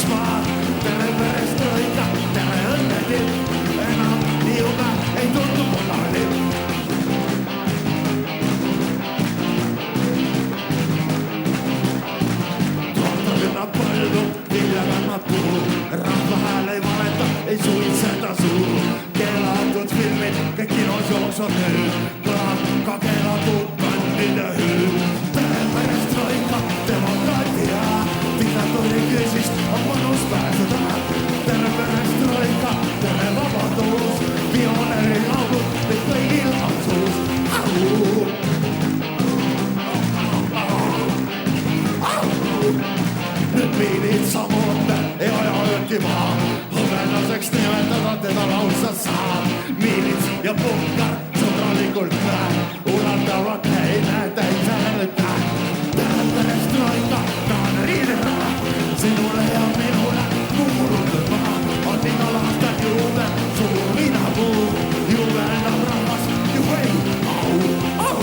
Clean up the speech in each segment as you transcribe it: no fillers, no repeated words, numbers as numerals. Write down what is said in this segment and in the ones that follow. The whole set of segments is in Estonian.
tõusma. Tere perestroika, tere õnnetipp, enam nii jube ei tundu punalipp. Tuottalinna põldu, viljakannad puu, rahva hääl ei valeta, ei suitseta suu. Keelatud filmid, kõik kinos jooksvad nüüd, kõlab ka keelatud bändide hüüd. Tere perestroika, demokraatia, diktatuuri küüsist on mõnus pääseda. Tere perestroika, tere vabadus, pioneeri laulud, nüüd kõigil on suus. Nüüd miilid samuta ei aja ööki maha, hõbedaseks nimetada teda lausa saab. Miilits ja punkar sõbralikult näed, ulatavad teine täiselt näed. Tere perestroika, tahan riidera, sinule ja minule kuulutama. On igal aastal juubel, suur vinapuu, juubeldab rahvas, juhei, au, au.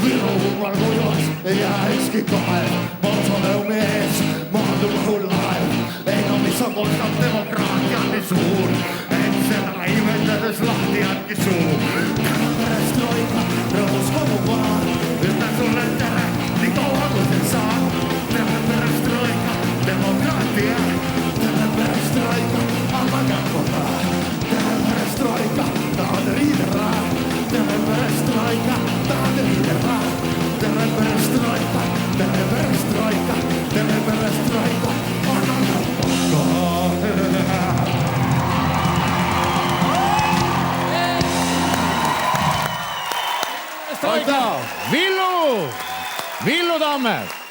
Viruval kujuks ei jää ükski kaev, mausoleumi ees maandub õhulaev. Ei no mis on koostab demokraatia nii suur, et seda imetledes lahti jätki suu. Tere perestroika, rõõmus kogu maa, ütlen sulle tere, nii kaua kui see saab. Tere perestroika, demokraatia, tere perestroika, alma käppuda. Tere perestroika, tahad riidera, tere perestroika, tahad riidera. Tere perestroika, tere perestroika, tere perestroika, anna käppuda. Villu Tamme.